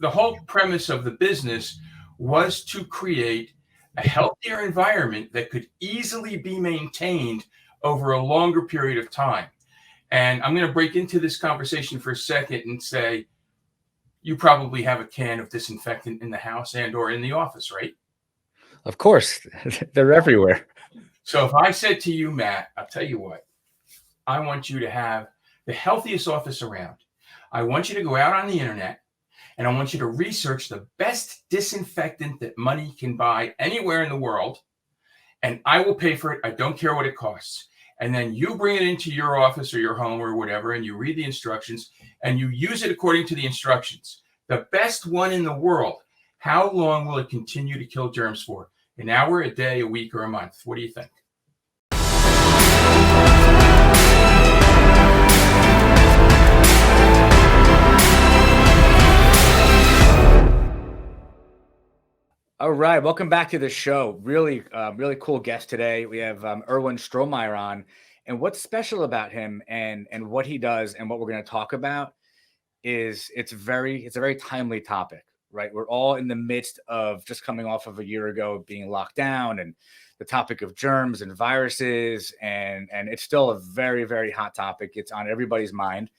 the whole premise of the business was to create a healthier environment that could easily be maintained over a longer period of time. And I'm going to break into this conversation for a second and say, you probably have a can of disinfectant in the house and or in the office, right? Of course, they're everywhere. So if I said to you, Matt, I'll tell you what, I want you to have the healthiest office around. I want you to go out on the internet and I want you to research the best disinfectant that money can buy anywhere in the world. And I will pay for it. I don't care what it costs. And then you bring it into your office or your home or whatever, and you read the instructions and you use it according to the instructions. The best one in the world. How long will it continue to kill germs for? An hour, a day, a week, or a month? What do you think? All right, welcome back to the show. Really cool guest today. We have Irwin Stromeyer on, and what's special about him and what he does and what we're going to talk about is it's a very timely topic, right? We're all in the midst of just coming off of a year ago being locked down, and the topic of germs and viruses, and it's still a very, very hot topic. It's on everybody's mind.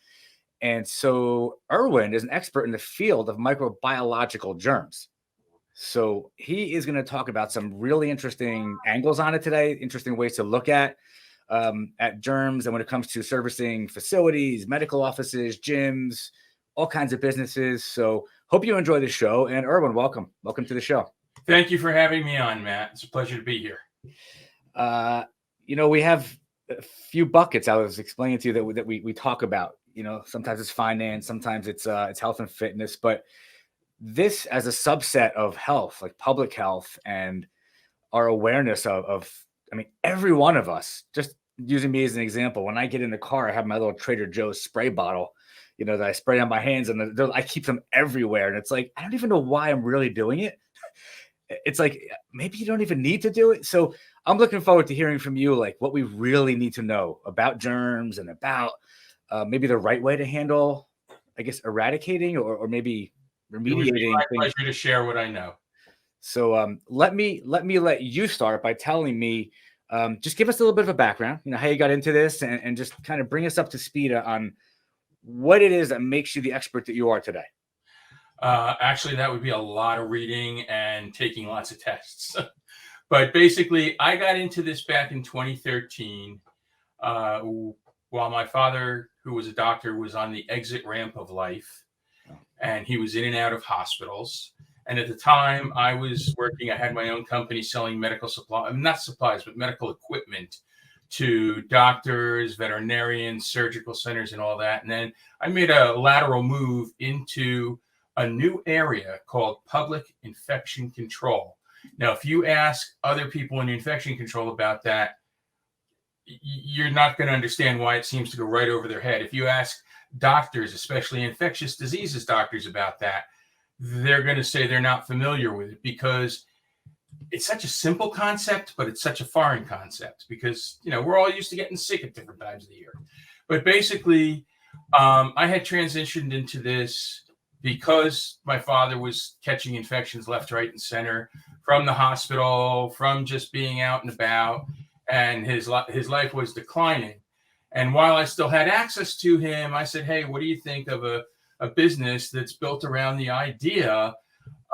And so Irwin is an expert in the field of microbiological germs. So he is going to talk about some really interesting angles on it today, interesting ways to look at germs, and when it comes to servicing facilities, medical offices, gyms, all kinds of businesses. So hope you enjoy the show. And Irwin, welcome to the show. Thank you for having me on, Matt. It's a pleasure to be here. We have a few buckets I was explaining to you that we talk about. Sometimes it's finance, sometimes it's health and fitness, but this as a subset of health, like public health, and our awareness of every one of us, just using me as an example, when I get in the car, I have my little Trader Joe's spray bottle, that I spray on my hands, and I keep them everywhere. And it's like, I don't even know why I'm really doing it. It's like, maybe you don't even need to do it. So I'm looking forward to hearing from you, like what we really need to know about germs and about maybe the right way to handle, I guess, eradicating or maybe remediating. It would be my pleasure to share what I know. So let me let you start by telling me, just give us a little bit of a background, how you got into this, and just kind of bring us up to speed on what it is that makes you the expert that you are today. Actually, that would be a lot of reading and taking lots of tests. But basically, I got into this back in 2013 while my father, who was a doctor, was on the exit ramp of life. And he was in and out of hospitals. And at the time I was working, I had my own company selling medical supplies, not supplies, but medical equipment to doctors, veterinarians, surgical centers, and all that. And then I made a lateral move into a new area called public infection control. Now, if you ask other people in infection control about that, you're not going to understand why it seems to go right over their head. If you ask doctors, especially infectious diseases doctors, about that, they're going to say they're not familiar with it because it's such a simple concept, but it's such a foreign concept because, we're all used to getting sick at different times of the year. But basically, I had transitioned into this because my father was catching infections left, right, and center from the hospital, from just being out and about, and his life was declining. And while I still had access to him, I said, hey, what do you think of a business that's built around the idea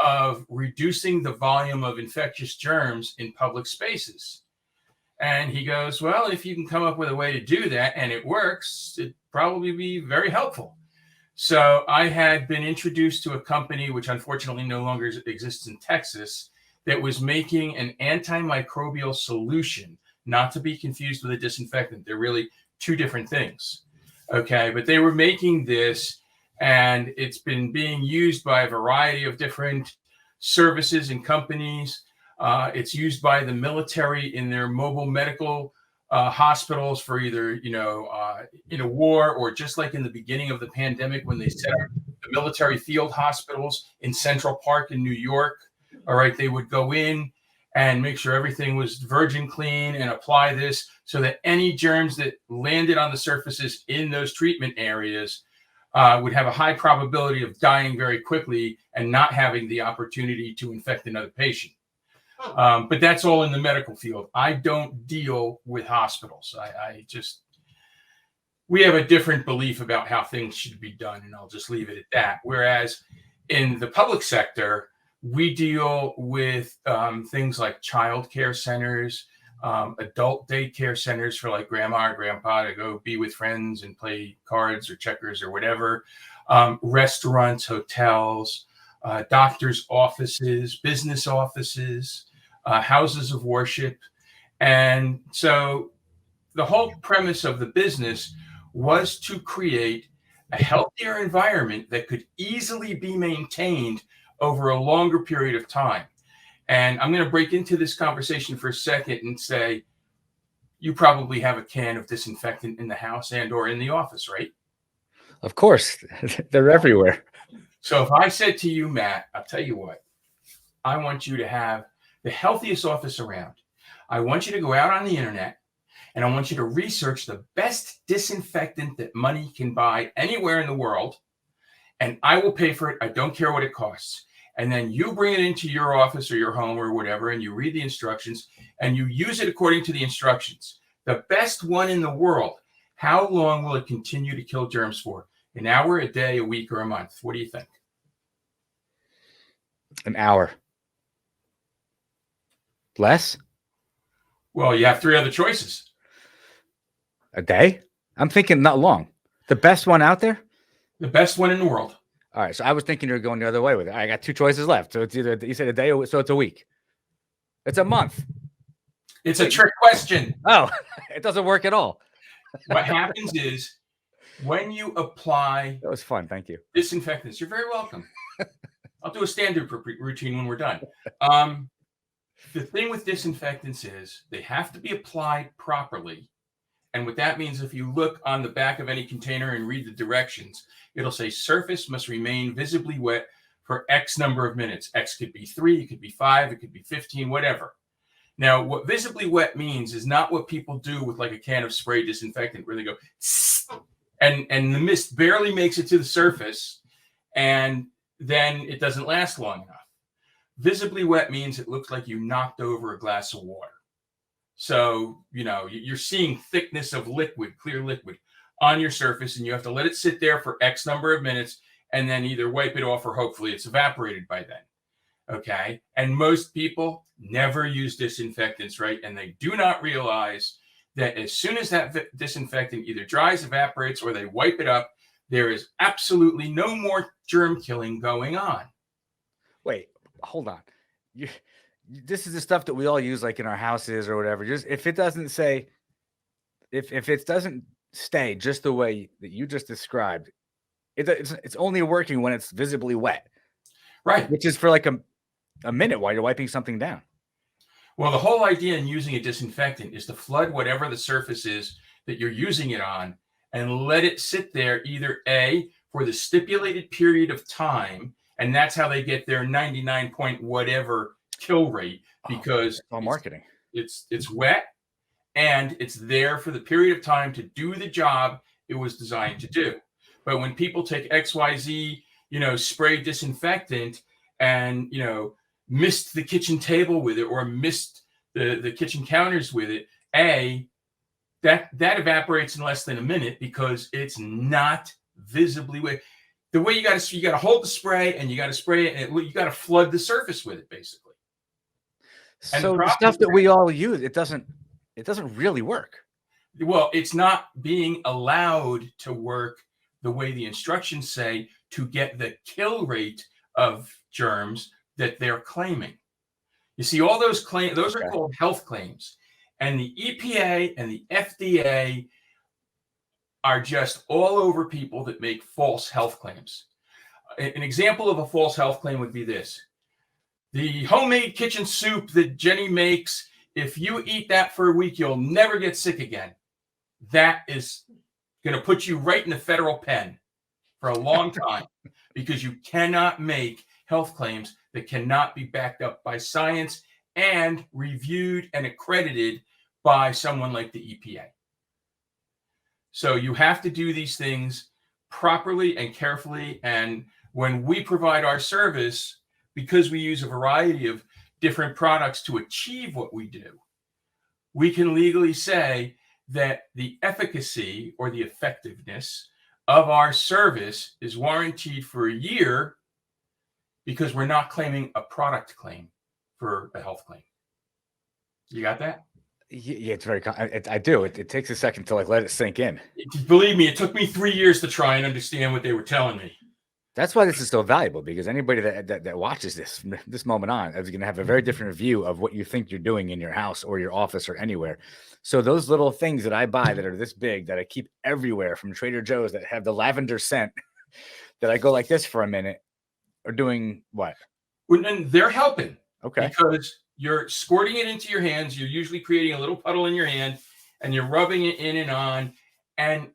of reducing the volume of infectious germs in public spaces? And he goes, well, if you can come up with a way to do that and it works, it'd probably be very helpful. So I had been introduced to a company, which unfortunately no longer exists in Texas, that was making an antimicrobial solution, not to be confused with a disinfectant. They're really two different things. Okay. But they were making this, and it's been being used by a variety of different services and companies. It's used by the military in their mobile medical hospitals for either, in a war or just like in the beginning of the pandemic when they set up the military field hospitals in Central Park in New York. All right. They would go in and make sure everything was virgin clean and apply this so that any germs that landed on the surfaces in those treatment areas would have a high probability of dying very quickly and not having the opportunity to infect another patient. But that's all in the medical field. I don't deal with hospitals. We have a different belief about how things should be done, and I'll just leave it at that. Whereas in the public sector, we deal with things like child care centers, adult daycare centers for like grandma or grandpa to go be with friends and play cards or checkers or whatever, restaurants, hotels, doctors' offices, business offices, houses of worship. And so the whole premise of the business was to create a healthier environment that could easily be maintained over a longer period of time. And I'm going to break into this conversation for a second and say, you probably have a can of disinfectant in the house and or in the office, right? Of course, they're everywhere. So if I said to you, Matt, I'll tell you what, I want you to have the healthiest office around. I want you to go out on the internet and I want you to research the best disinfectant that money can buy anywhere in the world. And I will pay for it. I don't care what it costs. And then you bring it into your office or your home or whatever, and you read the instructions and you use it according to the instructions. The best one in the world. How long will it continue to kill germs for? An hour, a day, a week, or a month? What do you think? An hour. Less? Well, you have three other choices. A day? I'm thinking not long. The best one out there? The best one in the world. All right. So I was thinking you're going the other way with it. I got two choices left. So it's either, you said a day, so it's a week. It's a month. It's a trick question. Oh, it doesn't work at all. What happens is when you apply That was fun. Thank you. disinfectants, you're very welcome. I'll do a standard routine when we're done. The thing with disinfectants is they have to be applied properly. And what that means, if you look on the back of any container and read the directions, it'll say surface must remain visibly wet for X number of minutes. X could be 3, it could be 5, it could be 15, whatever. Now, what visibly wet means is not what people do with like a can of spray disinfectant where they go, and the mist barely makes it to the surface, and then it doesn't last long enough. Visibly wet means it looks like you knocked over a glass of water. So, you're seeing thickness of liquid, clear liquid on your surface, and you have to let it sit there for X number of minutes and then either wipe it off or hopefully it's evaporated by then. Okay. And most people never use disinfectants, right? And they do not realize that as soon as that disinfectant either dries, evaporates, or they wipe it up, there is absolutely no more germ killing going on. Wait, hold on. This is the stuff that we all use like in our houses or whatever. Just if it doesn't say, if it doesn't stay just the way that you just described, it's only working when it's visibly wet. Right. Which is for like a minute while you're wiping something down. Well, the whole idea in using a disinfectant is to flood whatever the surface is that you're using it on and let it sit there either A, for the stipulated period of time, and that's how they get their 99 point whatever kill rate, because all marketing. It's wet and it's there for the period of time to do the job it was designed to do. But when people take XYZ, spray disinfectant and, mist the kitchen table with it or mist the kitchen counters with it, that evaporates in less than a minute because it's not visibly wet. The way you got to hold the spray and you got to spray it and you got to flood the surface with it basically. So the stuff that we all use, it doesn't really work. Well, it's not being allowed to work the way the instructions say to get the kill rate of germs that they're claiming. You see, all those claims, those are called health claims. And the EPA and the FDA are just all over people that make false health claims. An example of a false health claim would be this. The homemade kitchen soup that Jenny makes, if you eat that for a week, you'll never get sick again. That is going to put you right in the federal pen for a long time because you cannot make health claims that cannot be backed up by science and reviewed and accredited by someone like the EPA. So you have to do these things properly and carefully. And when we provide our service, because we use a variety of different products to achieve what we do, we can legally say that the efficacy or the effectiveness of our service is warranted for a year because we're not claiming a product claim for a health claim. You got that? Yeah, it's very. I do. It takes a second to like let it sink in. Believe me, it took me 3 years to try and understand what they were telling me. That's why this is so valuable, because anybody that watches this from this moment on is going to have a very different view of what you think you're doing in your house or your office or anywhere. So those little things that I buy that are this big, that I keep everywhere from Trader Joe's, that have the lavender scent, that I go like this for a minute, are doing what? And they're helping. Okay. Because you're squirting it into your hands. You're usually creating a little puddle in your hand, and you're rubbing it in and on, and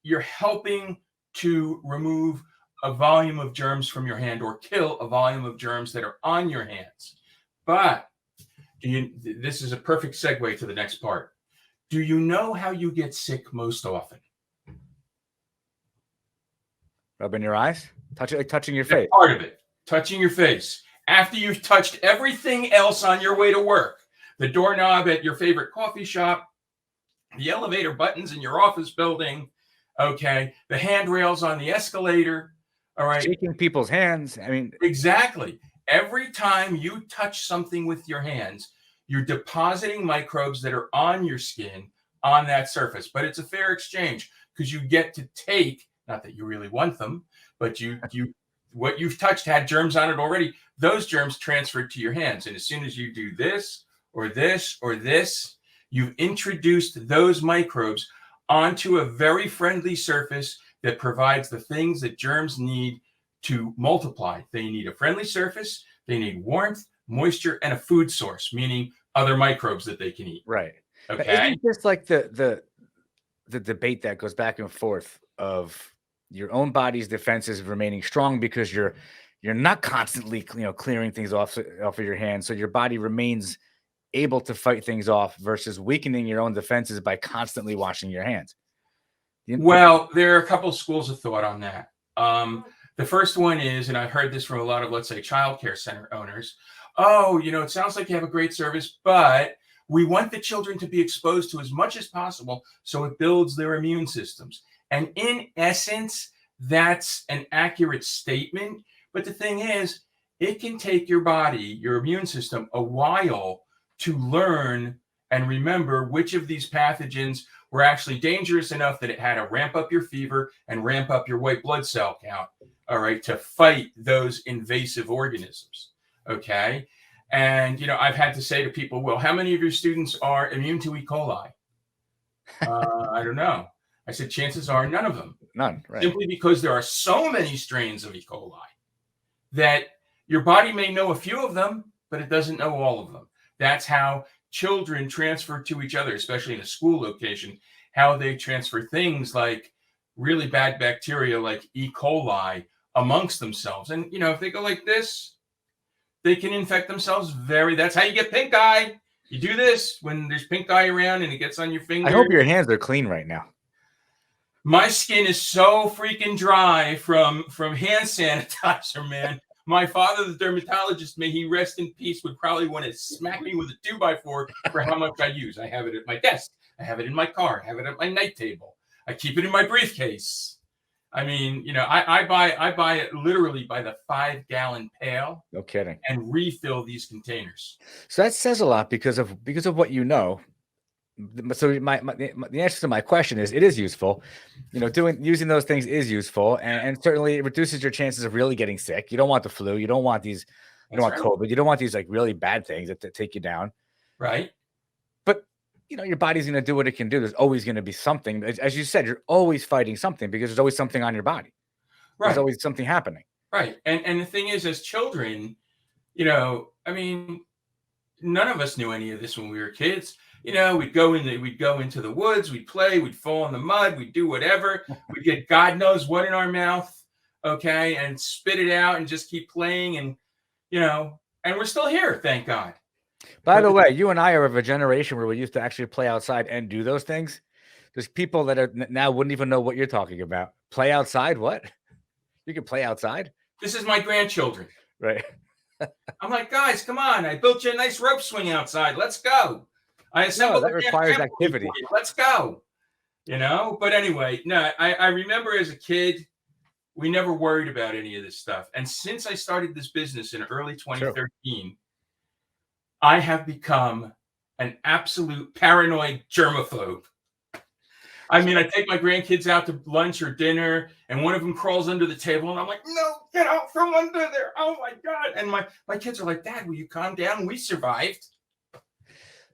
you're helping to remove a volume of germs from your hand or kill a volume of germs that are on your hands. But this is a perfect segue to the next part. Do you know how you get sick most often? Rubbing your eyes? Touching your face? Part of it. Touching your face. After you've touched everything else on your way to work, the doorknob at your favorite coffee shop, the elevator buttons in your office building, okay, the handrails on the escalator, all right. Shaking people's hands. I mean, exactly. Every time you touch something with your hands, you're depositing microbes that are on your skin on that surface. But it's a fair exchange because you get to take, not that you really want them, but what you've touched had germs on it already. Those germs transferred to your hands. And as soon as you do this or this or this, you've introduced those microbes onto a very friendly surface that provides the things that germs need to multiply. They need a friendly surface, they need warmth, moisture, and a food source, meaning other microbes that they can eat. Right. Okay. Isn't this like the debate that goes back and forth of your own body's defenses remaining strong because you're not constantly clearing things off of your hands, so your body remains able to fight things off, versus weakening your own defenses by constantly washing your hands? Well, there are a couple of schools of thought on that. The first one is, and I've heard this from a lot of, let's say, childcare center owners. Oh, it sounds like you have a great service, but we want the children to be exposed to as much as possible so it builds their immune systems. And in essence, that's an accurate statement. But the thing is, it can take your body, your immune system, a while to learn and remember which of these pathogens were actually dangerous enough that it had to ramp up your fever and ramp up your white blood cell count, all right, to fight those invasive organisms, okay? And, I've had to say to people, well, how many of your students are immune to E. coli? I don't know. I said, chances are none of them. None, right. Simply because there are so many strains of E. coli that your body may know a few of them, but it doesn't know all of them. That's how children transfer to each other, especially in a school location, how they transfer things like really bad bacteria like E. coli amongst themselves. And, if they go like this, they can infect themselves that's how you get pink eye. You do this when there's pink eye around and it gets on your finger. I hope your hands are clean right now. My skin is so freaking dry from hand sanitizer, man. My father, the dermatologist, may he rest in peace, would probably want to smack me with a 2x4 for how much I use. I have it at my desk. I have it in my car. I have it at my night table. I keep it in my briefcase. I mean, I buy it literally by the 5-gallon pail. No kidding. And refill these containers. So that says a lot because of what you know. So the answer to my question is, it is useful. Using those things is useful, and certainly it reduces your chances of really getting sick. You don't want the flu. You don't want these. You don't want COVID. You don't want these like really bad things that take you down. Right. But your body's going to do what it can do. There's always going to be something. As you said, you're always fighting something because there's always something on your body. Right. There's always something happening. Right. And the thing is, as children, I mean, none of us knew any of this when we were kids. We'd go into the woods, we'd play, we'd fall in the mud, we'd do whatever. We'd get God knows what in our mouth, okay, and spit it out and just keep playing, and and we're still here, thank God. By the way, you and I are of a generation where we used to actually play outside and do those things. There's people that are now wouldn't even know what you're talking about. Play outside? What? You can play outside? This is my grandchildren. Right. I'm like, guys, come on. I built you a nice rope swing outside. Let's go. I assembled that requires activity. for you. Let's go. But anyway, no, I remember as a kid, we never worried about any of this stuff. And since I started this business in early 2013, I have become an absolute paranoid germaphobe. I mean, I take my grandkids out to lunch or dinner, and one of them crawls under the table, and I'm like, no, get out from under there. Oh, my God. And my kids are like, Dad, will you calm down? We survived.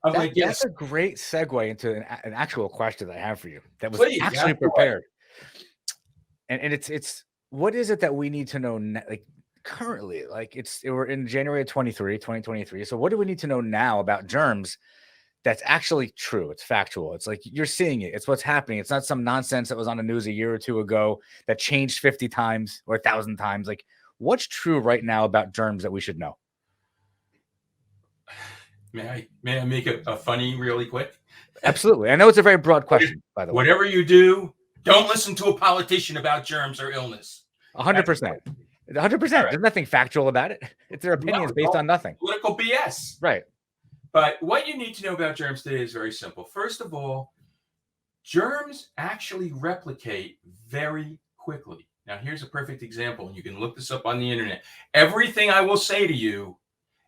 I'm like, yes. That's a great segue into an actual question that I have for you that was Please, prepared. And it's what is it that we need to know like currently? Like we're in January of 2023. So what do we need to know now about germs that's actually true? It's factual. It's like you're seeing it. It's what's happening. It's not some nonsense that was on the news a year or two ago that changed 50 times or 1,000 times. Like what's true right now about germs that we should know? May I make a funny really quick? Absolutely. I know it's a very broad question, by the way. Whatever you do, don't listen to a politician about germs or illness. 100%. 100%. There's nothing factual about it. It's their opinions based on nothing. Political BS. Right. But what you need to know about germs today is very simple. First of all, germs actually replicate very quickly. Now, here's a perfect example, and you can look this up on the internet. Everything I will say to you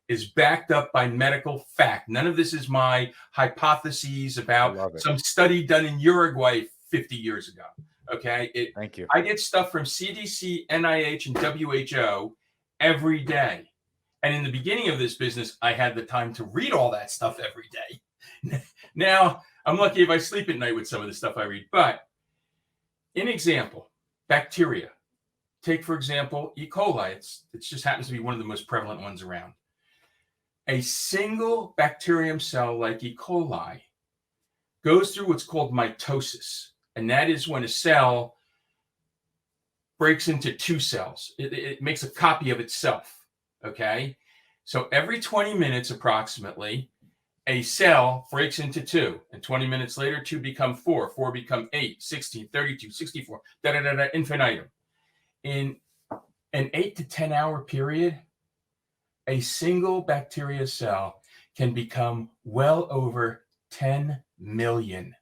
is backed up by medical fact. None of this is my hypotheses about some study done in Uruguay 50 years ago. Okay. Thank you. I get stuff from CDC, NIH, and WHO every day. And in the beginning of this business, I had the time to read all that stuff every day. Now, I'm lucky if I sleep at night with some of the stuff I read. But an example, bacteria. Take, for example, E. coli. It just happens to be one of the most prevalent ones around. A single bacterium cell like E. coli goes through what's called mitosis. And that is when a cell breaks into two cells. It makes a copy of itself. Okay. So every 20 minutes, approximately, a cell breaks into two. And 20 minutes later, two become four. Four become 8, 16, 32, 64, infinitum. In an 8 to 10 hour period, a single bacteria cell can become well over 10 million.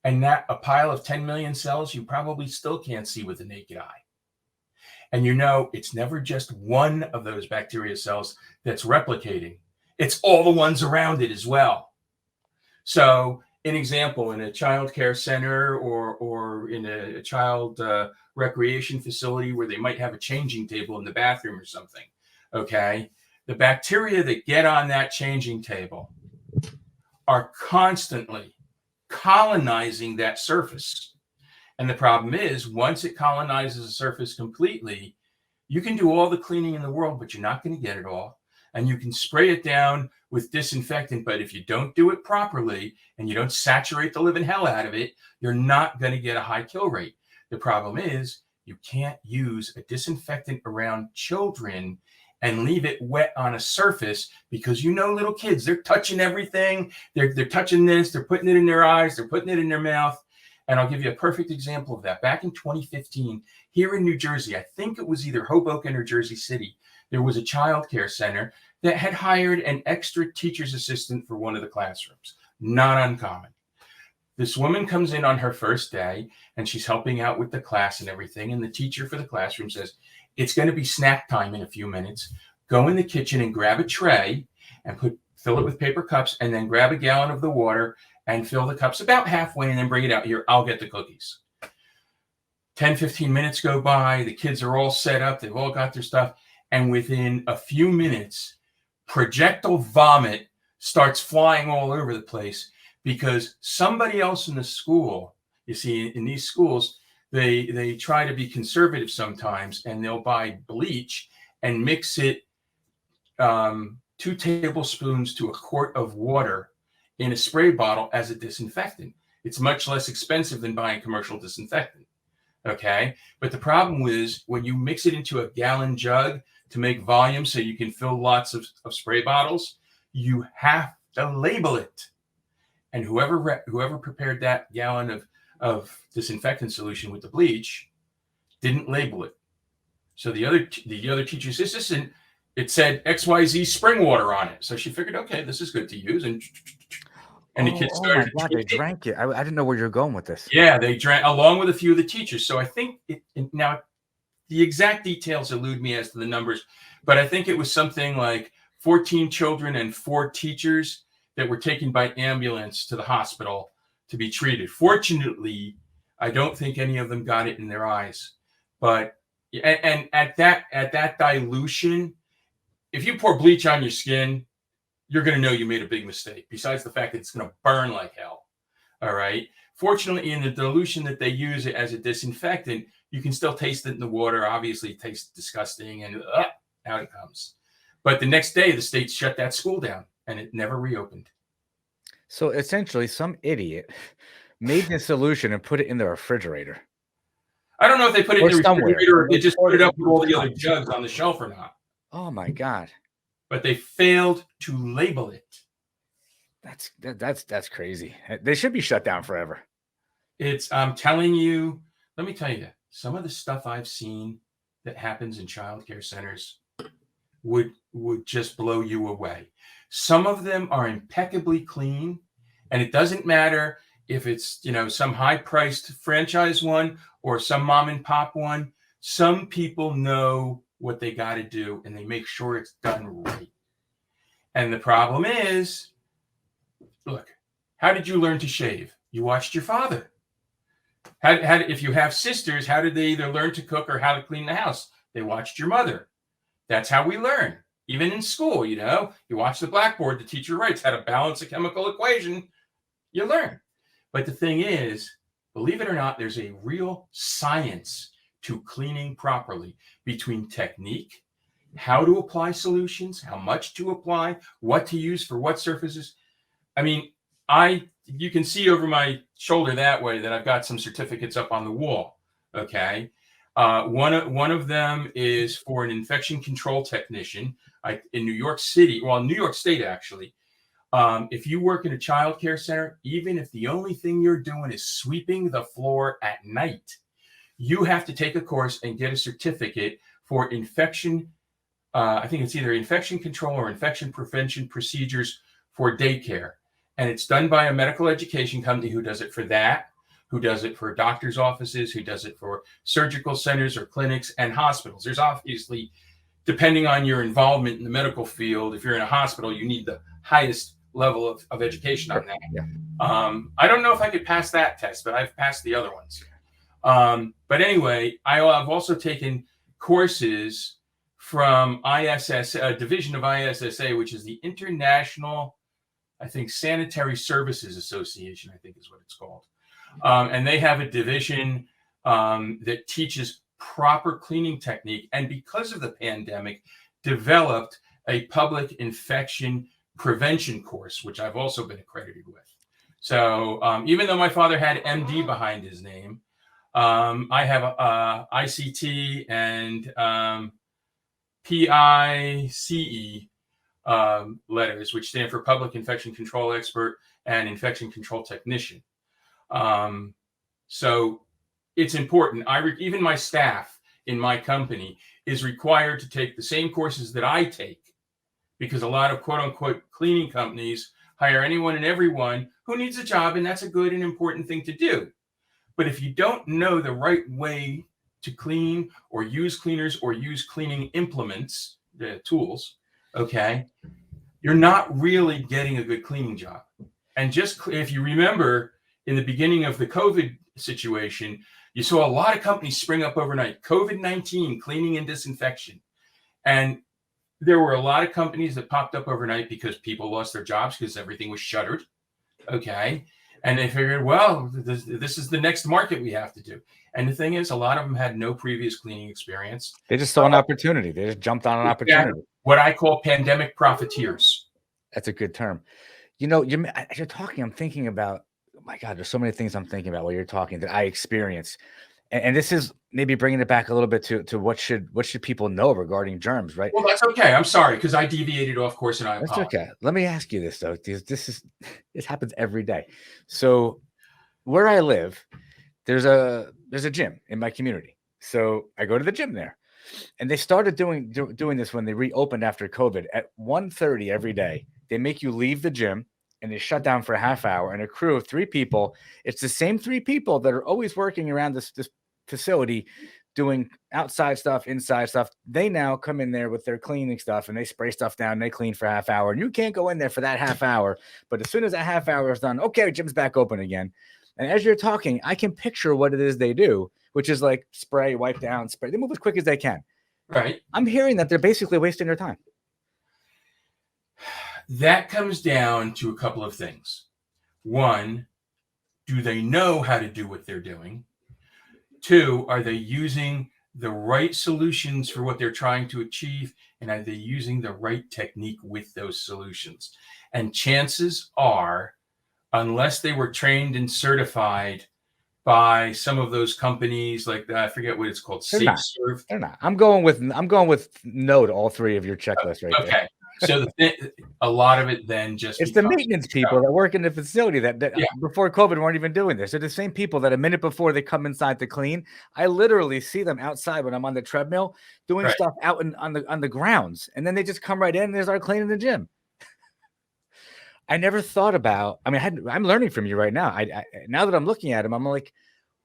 And that a pile of 10 million cells, you probably still can't see with the naked eye. And it's never just one of those bacteria cells that's replicating. It's all the ones around it as well. So, an example, in a child care center or in a child recreation facility where they might have a changing table in the bathroom or something, okay, the bacteria that get on that changing table are constantly colonizing that surface. And the problem is, once it colonizes the surface completely, you can do all the cleaning in the world, but you're not going to get it all. And you can spray it down with disinfectant, but if you don't do it properly and you don't saturate the living hell out of it, you're not going to get a high kill rate. The problem is you can't use a disinfectant around children and leave it wet on a surface because little kids, they're touching everything. They're touching this, they're putting it in their eyes, they're putting it in their mouth. And I'll give you a perfect example of that. Back in 2015, here in New Jersey, I think it was either Hoboken or Jersey City, there was a child care center that had hired an extra teacher's assistant for one of the classrooms. Not uncommon. This woman comes in on her first day and she's helping out with the class and everything. And the teacher for the classroom says, it's going to be snack time in a few minutes. Go in the kitchen and grab a tray and fill it with paper cups, and then grab a gallon of the water and fill the cups about halfway and then bring it out here. I'll get the cookies. 10, 15 minutes go by. The kids are all set up. They've all got their stuff. And within a few minutes, projectile vomit starts flying all over the place because somebody else in the school, you see, in these schools, they try to be conservative sometimes, and they'll buy bleach and mix it 2 tablespoons to a quart of water in a spray bottle as a disinfectant. It's much less expensive than buying commercial disinfectant. Okay. But the problem is when you mix it into a gallon jug to make volume so you can fill lots of spray bottles, you have to label it. And whoever prepared that gallon of disinfectant solution with the bleach didn't label it. So the other teacher's assistant, it said XYZ spring water on it. So she figured, okay, this is good to use. And the kids started. Oh my God, they drank it. I didn't know where you're going with this. Yeah, they drank along with a few of the teachers. So I think now the exact details elude me as to the numbers, but I think it was something like 14 children and 4 teachers that were taken by ambulance to the hospital to be treated. Fortunately, I don't think any of them got it in their eyes. But and at that dilution, if you pour bleach on your skin, you're going to know you made a big mistake, besides the fact that it's going to burn like hell. All right. Fortunately, in the dilution that they use it as a disinfectant, you can still taste it in the water. Obviously, it tastes disgusting, and out it comes. But the next day, the state shut that school down, and it never reopened. So essentially, some idiot made this solution and put it in the refrigerator. I don't know if they put it in the refrigerator or they just put it up with all the other cups. jugs on the shelf or not. Oh my God. But they failed to label it. That's crazy. They should be shut down forever. I'm telling you, let me tell you, some of the stuff I've seen that happens in child care centers would just blow you away. Some of them are impeccably clean, and it doesn't matter if it's, some high-priced franchise one or some mom and pop one. Some people know what they got to do, and they make sure it's done right. And the problem is, look, how did you learn to shave? You watched your father. If you have sisters, how did they either learn to cook or how to clean the house? They watched your mother. That's how we learn. Even in school, you watch the blackboard, the teacher writes how to balance a chemical equation. You learn. But the thing is, believe it or not, there's a real science to cleaning properly between technique, how to apply solutions, how much to apply, what to use for what surfaces. I mean, you can see over my shoulder that way that I've got some certificates up on the wall. Okay. One of them is for an infection control technician in New York City, New York State, actually. If you work in a child care center, even if the only thing you're doing is sweeping the floor at night, you have to take a course and get a certificate for infection. I think it's either infection control or infection prevention procedures for daycare. And it's done by a medical education company who does it for that, who does it for doctors' offices, who does it for surgical centers or clinics and hospitals. There's obviously, depending on your involvement in the medical field, if you're in a hospital, you need the highest level of education on that. Yeah. I don't know if I could pass that test, but I've passed the other ones. But anyway, I've also taken courses from ISS, a division of ISSA, which is the International, I think, Sanitary Services Association, I think is what it's called. And they have a division that teaches proper cleaning technique. And because of the pandemic, developed a public infection prevention course, which I've also been accredited with. So even though my father had MD behind his name, I have ICT and PICE letters, which stand for Public Infection Control Expert and Infection Control Technician. So it's important. Even my staff in my company is required to take the same courses that I take, because a lot of quote unquote cleaning companies hire anyone and everyone who needs a job, and that's a good and important thing to do. But if you don't know the right way to clean or use cleaners or use cleaning implements, the tools, okay, you're not really getting a good cleaning job. And just if you remember in the beginning of the COVID situation, you saw a lot of companies spring up overnight, COVID-19, cleaning and disinfection. And there were a lot of companies that popped up overnight because people lost their jobs because everything was shuttered. Okay. And they figured, well, this is the next market we have to do. And the thing is, a lot of them had no previous cleaning experience. They just saw an opportunity. They just jumped on an opportunity. What I call pandemic profiteers. That's a good term. You're talking, I'm thinking about, oh my God, there's so many things I'm thinking about while you're talking that I experience. And this is maybe bringing it back a little bit to what should people know regarding germs, right? Well, that's okay. I'm sorry because I deviated off course and I That's apologize. okay. Let me ask you this though. This happens every day. So where I live, there's a gym in my community. So I go to the gym there. And they started doing this when they reopened after COVID at 1:30 every day. They make you leave the gym and they shut down for a half hour, and a crew of 3 people. It's the same 3 people that are always working around this facility doing outside stuff, inside stuff. They now come in there with their cleaning stuff and they spray stuff down and they clean for a half hour. And you can't go in there for that half hour. But as soon as that half hour is done, okay, gym's back open again. And as you're talking, I can picture what it is they do, which is like spray, wipe down, spray. They move as quick as they can. Right. I'm hearing that they're basically wasting their time. That comes down to a couple of things. One, do they know how to do what they're doing? 2, are they using the right solutions for what they're trying to achieve? And are they using the right technique with those solutions? And chances are, unless they were trained and certified by some of those companies, like I forget what it's called, SafeServe. They're not. I'm going with no to all 3 of your checklists right there. Okay. So a lot of it then just it's the maintenance people that work in the facility that before COVID weren't even doing this. They're the same people that a minute before they come inside to clean. I literally see them outside when I'm on the treadmill doing stuff out on the grounds, and then they just come right in and they start cleaning the gym. I never thought about. I mean, I'm learning from you right now. I now that I'm looking at them, I'm like,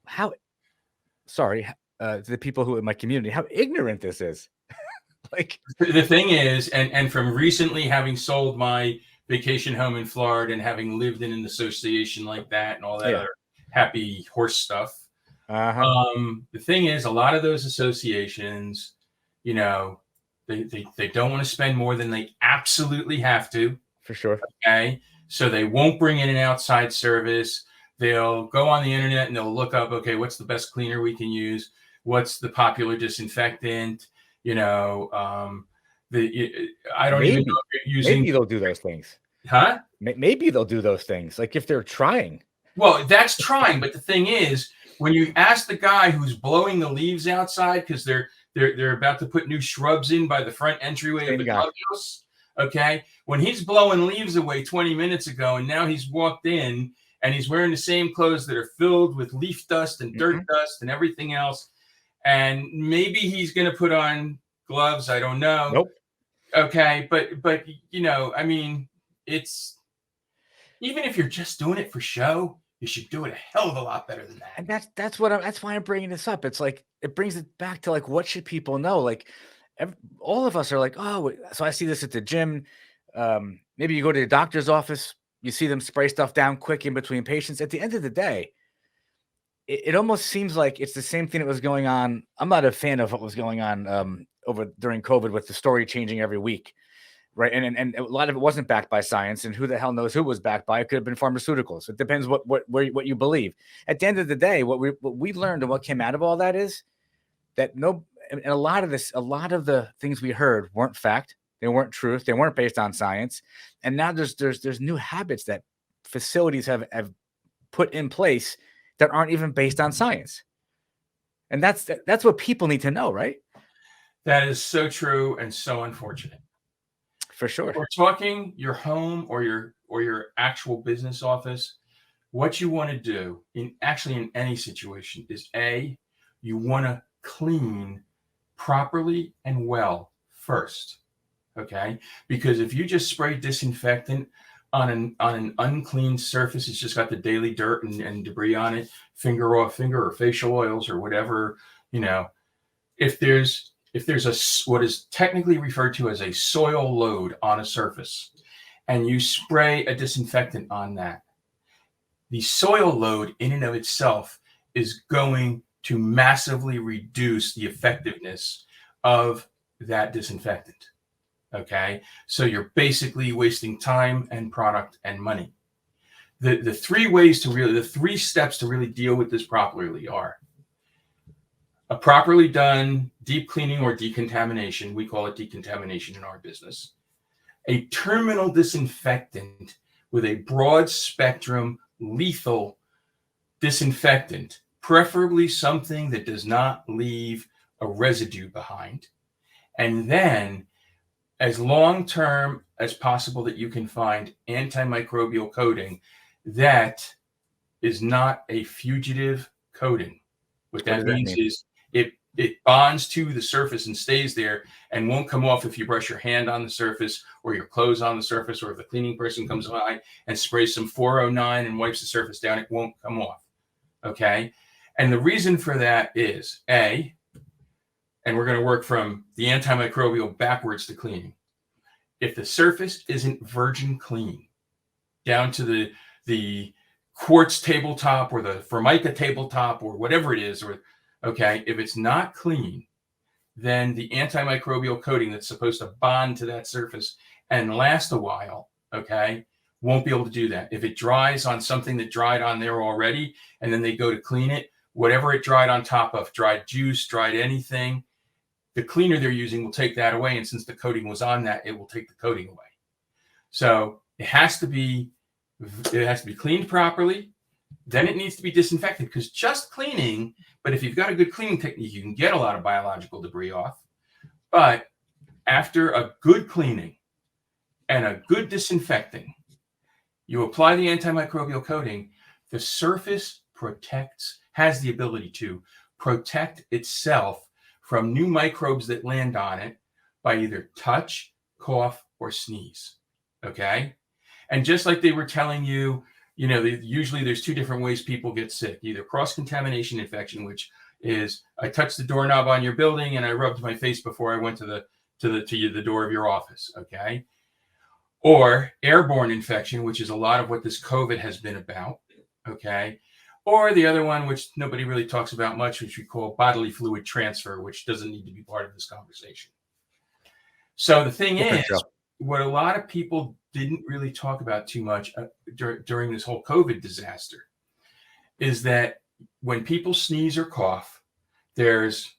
how? Sorry, the people who in my community, how ignorant this is. Like the thing is, and from recently having sold my vacation home in Florida and having lived in an association like that and all that other happy horse stuff. The thing is, a lot of those associations, you know, they don't want to spend more than they absolutely have to. For sure. Okay. So they won't bring in an outside service. They'll go on the internet and they'll look up, okay, what's the best cleaner we can use? What's the popular disinfectant? You know, I don't even know if you're using. Maybe they'll do those things. Huh? Maybe they'll do those things. Like if they're trying. Well, that's trying. But the thing is, when you ask the guy who's blowing the leaves outside because they're about to put new shrubs in by the front entryway of the clubhouse, okay, when he's blowing leaves away 20 minutes ago and now he's walked in and he's wearing the same clothes that are filled with leaf dust and dirt dust and everything else, and maybe he's going to put on gloves. I don't know. Nope. Okay, but you know, I mean, it's even if you're just doing it for show, you should do it a hell of a lot better than that. And that's why I'm bringing this up. It's like it brings it back to like what should people know? Like all of us are like, oh, so I see this at the gym. Maybe you go to the doctor's office, you see them spray stuff down quick in between patients. At the end of the day, it almost seems like it's the same thing that was going on. I'm not a fan of what was going on over during COVID with the story changing every week, right? And a lot of it wasn't backed by science, and who the hell knows who was backed by? It could have been pharmaceuticals. It depends what you believe. At the end of the day, what we learned and what came out of all that is that and a lot of the things we heard weren't fact. They weren't truth. They weren't based on science. And now there's new habits that facilities have put in place that aren't even based on science. And that's what people need to know, right? That is so true and so unfortunate. For sure. If we're talking your home or your actual business office, what you want to do in any situation is you want to clean properly and well first. Okay, because if you just spray disinfectant on an unclean surface, it's just got the daily dirt and debris on it, finger or facial oils or whatever, you know. If there's what is technically referred to as a soil load on a surface, and you spray a disinfectant on that, the soil load in and of itself is going to massively reduce the effectiveness of that disinfectant. Okay, so you're basically wasting time and product and money. The three steps to really deal with this properly are a properly done deep cleaning or decontamination. We call it decontamination in our business. A terminal disinfectant with a broad spectrum lethal disinfectant, preferably something that does not leave a residue behind. And then as long-term as possible that you can find antimicrobial coating that is not a fugitive coating. What that means is it bonds to the surface and stays there and won't come off if you brush your hand on the surface or your clothes on the surface, or if the cleaning person comes by and sprays some 409 and wipes the surface down, it won't come off. Okay. And the reason for that is and we're going to work from the antimicrobial backwards to cleaning. If the surface isn't virgin clean, down to the quartz tabletop or the Formica tabletop or whatever it is, if it's not clean, then the antimicrobial coating that's supposed to bond to that surface and last a while, won't be able to do that. If it dries on something that dried on there already, and then they go to clean it, whatever it dried on top of, dried juice, dried anything, the cleaner they're using will take that away. And since the coating was on that, it will take the coating away. So it has to be cleaned properly. Then it needs to be disinfected, because just cleaning, but if you've got a good cleaning technique, you can get a lot of biological debris off. But after a good cleaning and a good disinfecting, you apply the antimicrobial coating, the surface has the ability to protect itself from new microbes that land on it by either touch, cough, or sneeze. Okay? And just like they were telling you, usually there's two different ways people get sick: either cross-contamination infection, which is I touched the doorknob on your building and I rubbed my face before I went to the door of your office. Okay. Or airborne infection, which is a lot of what this COVID has been about. Okay. Or the other one, which nobody really talks about much, which we call bodily fluid transfer, which doesn't need to be part of this conversation. So the thing is, what a lot of people didn't really talk about too much during this whole COVID disaster is that when people sneeze or cough, there's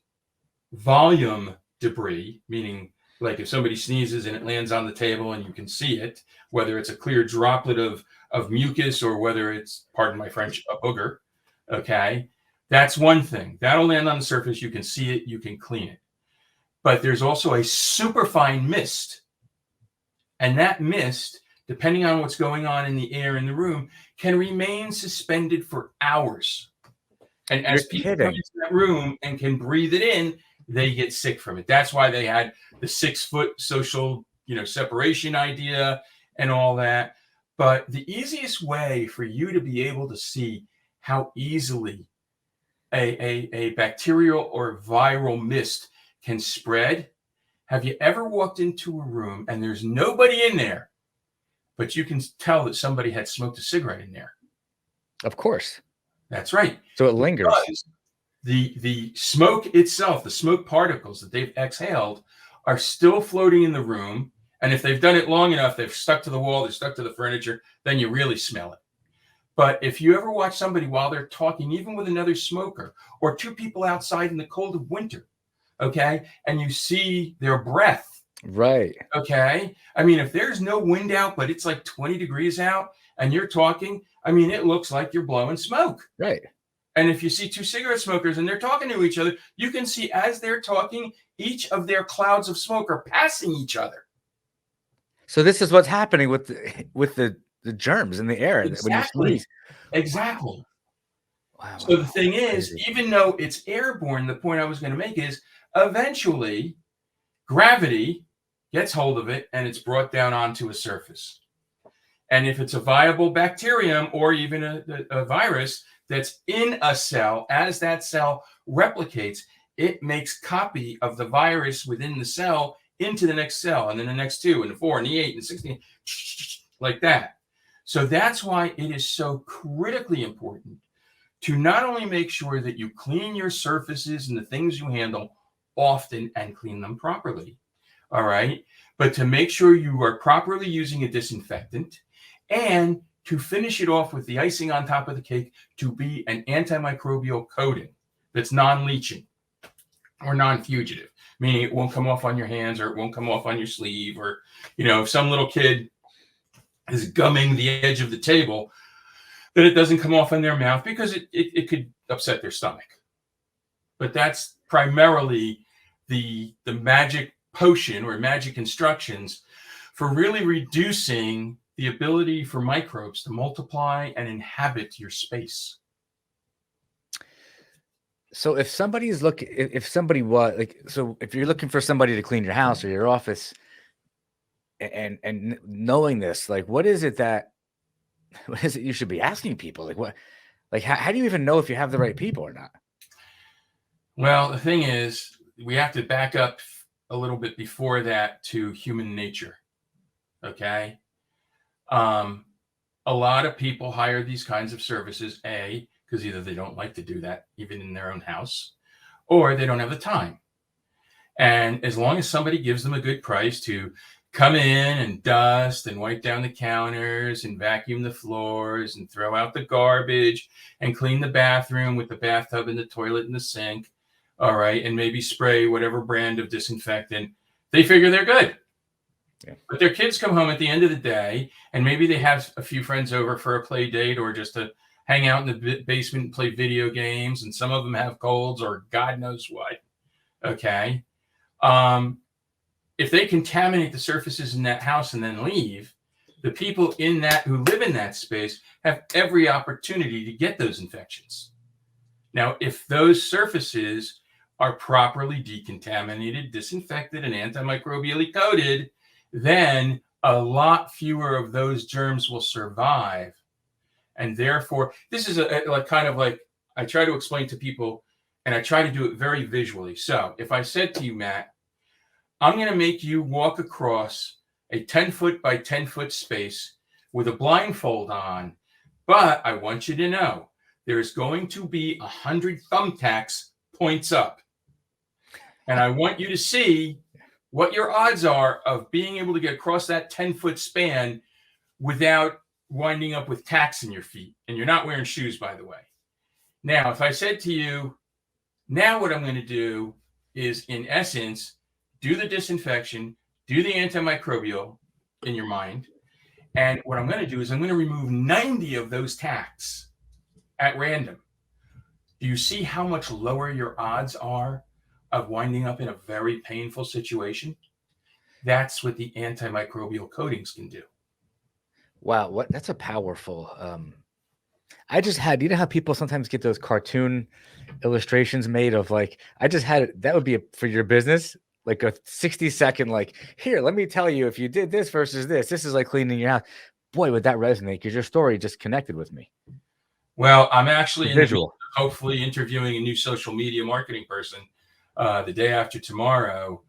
volume debris, meaning like if somebody sneezes and it lands on the table and you can see it, whether it's a clear droplet of mucus or whether it's, pardon my French, a booger. Okay. That's one thing. That'll land on the surface. You can see it. You can clean it. But there's also a superfine mist. And that mist, depending on what's going on in the air in the room, can remain suspended for hours. And as people come into that room and can breathe it in, they get sick from it. That's why they had the 6-foot social, separation idea and all that. But the easiest way for you to be able to see how easily a bacterial or viral mist can spread. Have you ever walked into a room and there's nobody in there, but you can tell that somebody had smoked a cigarette in there? Of course. That's right. So it lingers. Because the smoke itself, the smoke particles that they've exhaled, are still floating in the room. And if they've done it long enough, they've stuck to the wall, they're stuck to the furniture, then you really smell it. But if you ever watch somebody while they're talking, even with another smoker, or two people outside in the cold of winter, and you see their breath, right? I mean, if there's no wind out, but it's like 20 degrees out and you're talking, I mean, it looks like you're blowing smoke. Right. And if you see two cigarette smokers and they're talking to each other, you can see as they're talking, each of their clouds of smoke are passing each other. So this is what's happening with the germs in the air. Exactly. When you sneeze. Exactly. Wow. So the thing is, even though it's airborne, the point I was going to make is eventually gravity gets hold of it and it's brought down onto a surface. And if it's a viable bacterium or even a virus that's in a cell, as that cell replicates, it makes copy of the virus within the cell into the next cell, and then the next 2 and the 4 and the 8 and the 16, like that. So that's why it is so critically important to not only make sure that you clean your surfaces and the things you handle often and clean them properly, all right, but to make sure you are properly using a disinfectant, and to finish it off with the icing on top of the cake to be an antimicrobial coating that's non-leaching or non-fugitive, meaning it won't come off on your hands or it won't come off on your sleeve, or, if some little kid is gumming the edge of the table, that it doesn't come off in their mouth because it could upset their stomach. But that's primarily the magic potion or magic instructions for really reducing the ability for microbes to multiply and inhabit your space. So if somebody's looking, if somebody was like, so if you're looking for somebody to clean your house or your office, and knowing this, like, what is it you should be asking people? Like, what, like, how do you even know if you have the right people or not? Well, the thing is, we have to back up a little bit before that to human nature. Okay. A lot of people hire these kinds of services, because either they don't like to do that even in their own house, or they don't have the time. And as long as somebody gives them a good price to come in and dust and wipe down the counters and vacuum the floors and throw out the garbage and clean the bathroom with the bathtub and the toilet and the sink, all right, and maybe spray whatever brand of disinfectant, they figure they're good. Yeah. But their kids come home at the end of the day, and maybe they have a few friends over for a play date or just to hang out in the basement and play video games, and some of them have colds or God knows what. Okay. If they contaminate the surfaces in that house and then leave, the people who live in that space have every opportunity to get those infections. Now, if those surfaces are properly decontaminated, disinfected, and antimicrobially coated, then a lot fewer of those germs will survive. And therefore, this is kind of like I try to explain to people, and I try to do it very visually. So if I said to you, Matt, I'm going to make you walk across a 10-foot by 10-foot space with a blindfold on, but I want you to know there's going to be 100 thumbtacks points up. And I want you to see what your odds are of being able to get across that 10-foot span without winding up with tacks in your feet. And you're not wearing shoes, by the way. Now, if I said to you, now what I'm going to do is, in essence, do the disinfection, do the antimicrobial in your mind. And what I'm going to do is I'm going to remove 90 of those tacks at random. Do you see how much lower your odds are of winding up in a very painful situation? That's what the antimicrobial coatings can do. Wow, that's a powerful. I just had, you know how people sometimes get those cartoon illustrations made of, like, I just had that would be for your business, like a 60-second, like, here, let me tell you, if you did this versus this is like cleaning your house. Boy, would that resonate, because your story just connected with me. Well, I'm actually hopefully interviewing a new social media marketing person the day after tomorrow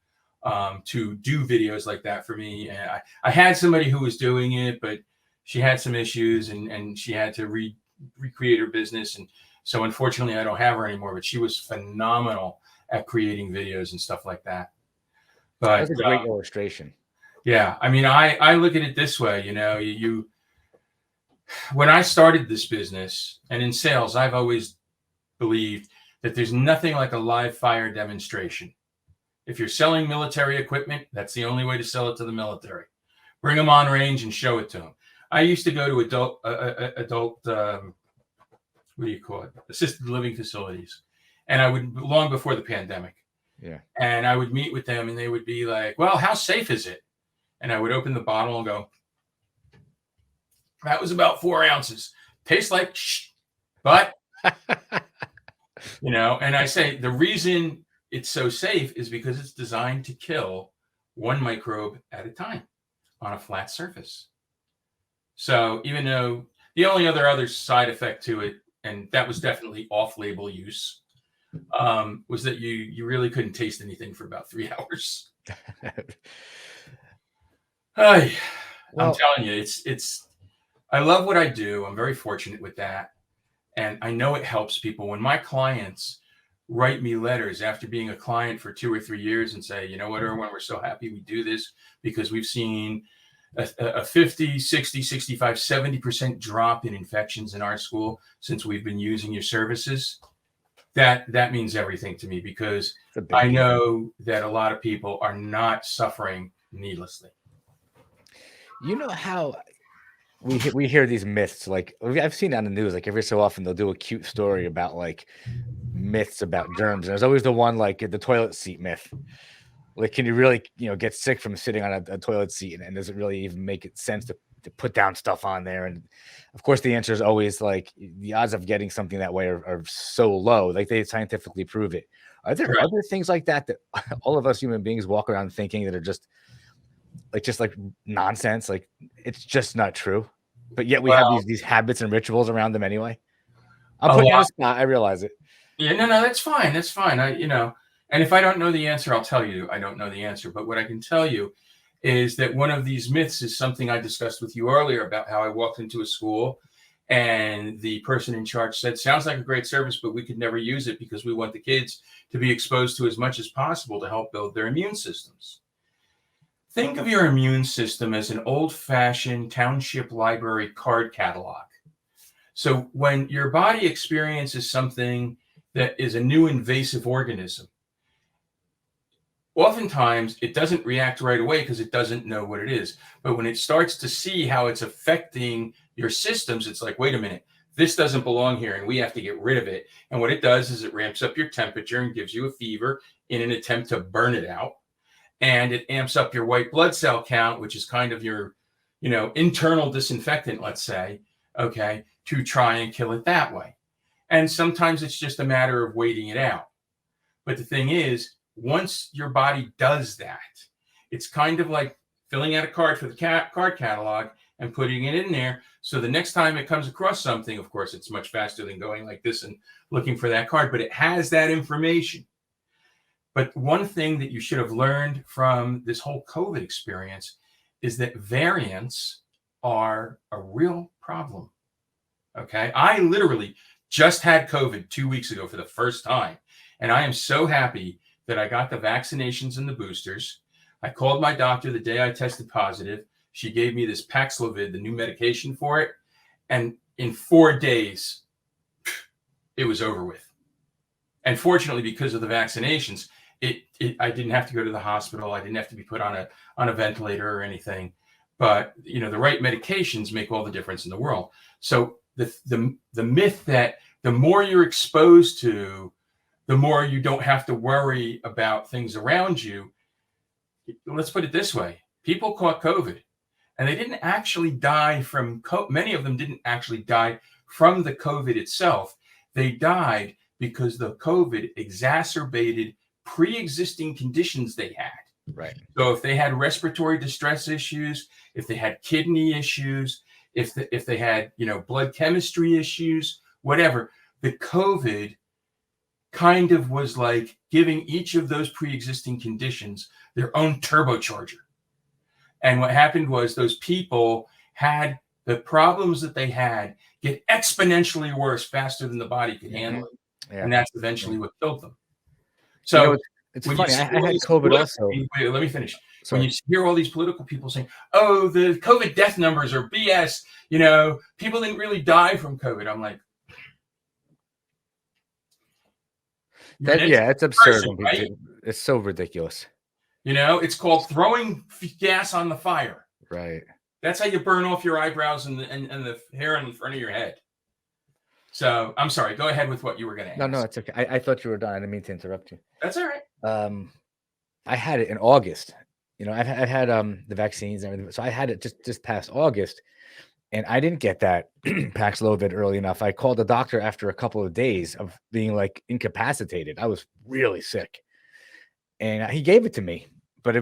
to do videos like that for me. And I had somebody who was doing it, but she had some issues and she had to recreate her business. And so unfortunately I don't have her anymore, but she was phenomenal at creating videos and stuff like that. But that's a great illustration. Yeah. I mean, I look at it this way, when I started this business and in sales, I've always believed that there's nothing like a live fire demonstration. If you're selling military equipment, that's the only way to sell it to the military. Bring them on range and show it to them. I used to go to adult what do you call it? Assisted living facilities. And I would, long before the pandemic. Yeah. And I would meet with them and they would be like, well, how safe is it? And I would open the bottle and go, that was about 4 ounces. Tastes like shh. But, and I say the reason it's so safe is because it's designed to kill one microbe at a time on a flat surface. So even though the only other side effect to it, and that was definitely off-label use, was that you really couldn't taste anything for about 3 hours. I'm telling you, it's. I love what I do. I'm very fortunate with that, and I know it helps people. When my clients write me letters after being a client for 2 or 3 years and say, you know what, Irwin, we're so happy we do this because we've seen a 50, 60, 65, 70% drop in infections in our school since we've been using your services. That means everything to me, because I know that a lot of people are not suffering needlessly. You know how we hear these myths, like I've seen on the news, like every so often they'll do a cute story about like myths about germs. And there's always the one like the toilet seat myth. Like, can you really, get sick from sitting on a toilet seat? And does it really even make it sense to put down stuff on there? And of course, the answer is always like the odds of getting something that way are so low. Like they scientifically prove it. Are there Correct. other things like that all of us human beings walk around thinking that are just like nonsense? Like it's just not true. But yet we have Well, these habits and rituals around them anyway. I'm a putting you on lot. the spot. I realize it. Yeah, no, that's fine. That's fine. And if I don't know the answer, I'll tell you I don't know the answer. But what I can tell you is that one of these myths is something I discussed with you earlier about how I walked into a school and the person in charge said, sounds like a great service, but we could never use it because we want the kids to be exposed to as much as possible to help build their immune systems. Think of your immune system as an old-fashioned township library card catalog. So when your body experiences something that is a new invasive organism, oftentimes it doesn't react right away because it doesn't know what it is. But when it starts to see how it's affecting your systems, it's like, wait a minute, this doesn't belong here and we have to get rid of it. And what it does is it ramps up your temperature and gives you a fever in an attempt to burn it out. And it amps up your white blood cell count, which is kind of your, internal disinfectant, let's say, okay, to try and kill it that way. And sometimes it's just a matter of waiting it out. But the thing is, once your body does that, it's kind of like filling out a card for the card catalog and putting it in there. So the next time it comes across something, of course, it's much faster than going like this and looking for that card, but it has that information. But one thing that you should have learned from this whole COVID experience is that variants are a real problem. Okay. I literally just had COVID 2 weeks ago for the first time. And I am so happy that I got the vaccinations and the boosters. I called my doctor the day I tested positive. She gave me this Paxlovid, the new medication for it. And in 4 days, it was over with. And fortunately, because of the vaccinations, I didn't have to go to the hospital. I didn't have to be put on a ventilator or anything. But the right medications make all the difference in the world. So the myth that the more you're exposed to, the more you don't have to worry about things around you. Let's put it this way. People caught COVID and they didn't actually die from many of them didn't actually die from the COVID itself. They died because the COVID exacerbated pre-existing conditions they had. Right. So if they had respiratory distress issues, if they had kidney issues, if they had, blood chemistry issues, whatever, the COVID kind of was like giving each of those pre-existing conditions their own turbocharger. And what happened was those people had the problems that they had get exponentially worse faster than the body could handle it. Yeah. And that's eventually what killed them. So it's funny. I had COVID also. Wait, let me finish. Sorry. When you hear all these political people saying, oh, the COVID death numbers are BS, people didn't really die from COVID. I'm like, it's absurd. Right? It's so ridiculous. It's called throwing gas on the fire. Right. That's how you burn off your eyebrows and the hair in front of your head. So I'm sorry. Go ahead with what you were going to ask. No, it's okay. I thought you were done. I didn't mean to interrupt you. That's all right. I had it in August. I've had the vaccines and everything. So I had it just past August, and I didn't get that Paxlovid early enough. I called the doctor after a couple of days of being like incapacitated. I was really sick, and he gave it to me, but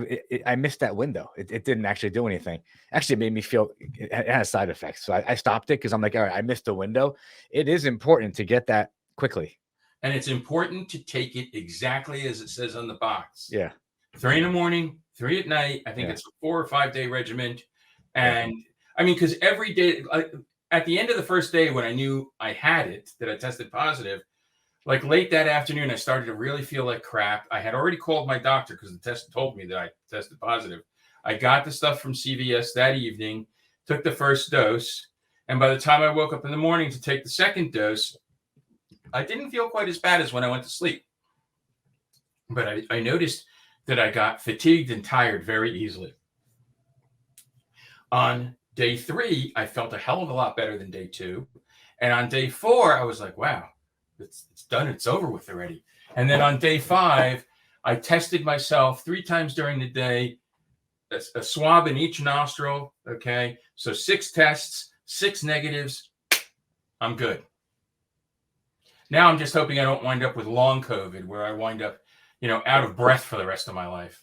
I missed that window. It didn't actually do anything. Actually, it made me feel it has side effects. So I stopped it because I'm like, all right, I missed the window. It is important to get that quickly. And it's important to take it exactly as it says on the box. Yeah. 3 in the morning, 3 at night. I think it's a 4 or 5 day regimen. And I mean, because every day, at the end of the first day when I knew I had it, that I tested positive, like late that afternoon, I started to really feel like crap. I had already called my doctor because the test told me that I tested positive. I got the stuff from CVS that evening, took the first dose. And by the time I woke up in the morning to take the second dose, I didn't feel quite as bad as when I went to sleep. But I noticed that I got fatigued and tired very easily. On day 3, I felt a hell of a lot better than day 2. And on day 4, I was like, wow, it's done. It's over with already. And then on day 5, I tested myself 3 times during the day, a swab in each nostril. Okay. So 6 tests, 6 negatives. I'm good. Now I'm just hoping I don't wind up with long COVID where I wind up, out of breath for the rest of my life.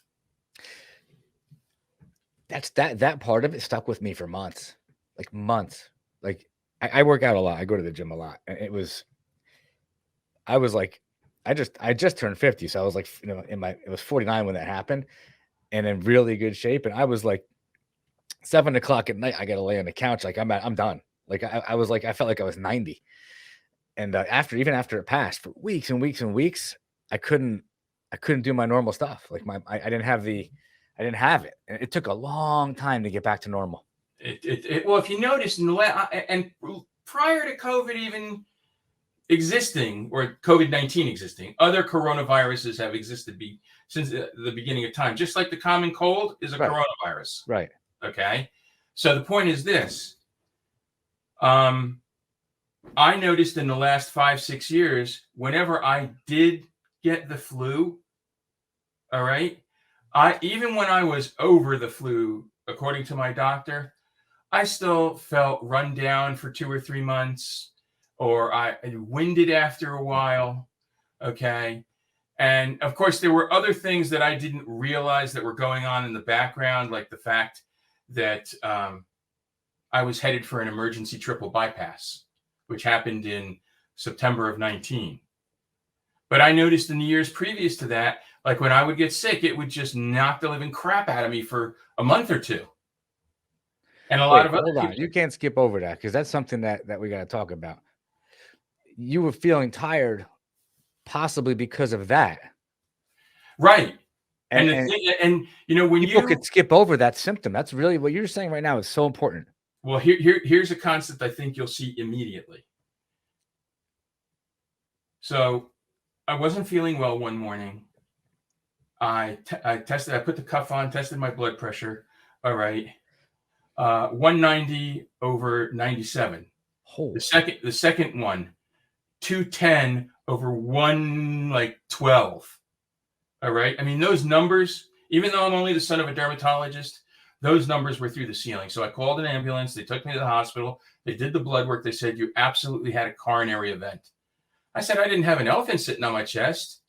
That part of it stuck with me for months. Like I work out a lot. I go to the gym a lot. And I just turned 50. So I was like, it was 49 when that happened and in really good shape. And I was like 7 o'clock at night, I got to lay on the couch. Like I'm done. Like I was like, I felt like I was 90. And even after it passed for weeks and weeks and weeks, I couldn't do my normal stuff. Like I didn't have it. And it took a long time to get back to normal. Well, if you notice and prior to COVID even existing, or COVID-19 existing, other coronaviruses have existed since the beginning of time. Just like the common cold is a coronavirus. Right. Okay. So the point is this. I noticed in the last 5-6 years, whenever I did get the flu, all right, even when I was over the flu, according to my doctor, I still felt run down for 2 or 3 months, or I winded after a while. Okay. And of course, there were other things that I didn't realize that were going on in the background, like the fact that I was headed for an emergency triple bypass, which happened in September of 19. But I noticed in the years previous to that, like when I would get sick, it would just knock the living crap out of me for a month or 2. And a lot of other people. You can't skip over that because that's something that we got to talk about. You were feeling tired, possibly because of that. Right. And when people could skip over that symptom. That's really what you're saying right now is so important. Well, here's a concept I think you'll see immediately. So I wasn't feeling well one morning. I tested, I put the cuff on, tested my blood pressure. All right. 190 over 97. Oh. The second one, 210 over 112. All right. I mean, those numbers, even though I'm only the son of a dermatologist, those numbers were through the ceiling. So I called an ambulance. They took me to the hospital. They did the blood work. They said, you absolutely had a coronary event. I said, I didn't have an elephant sitting on my chest.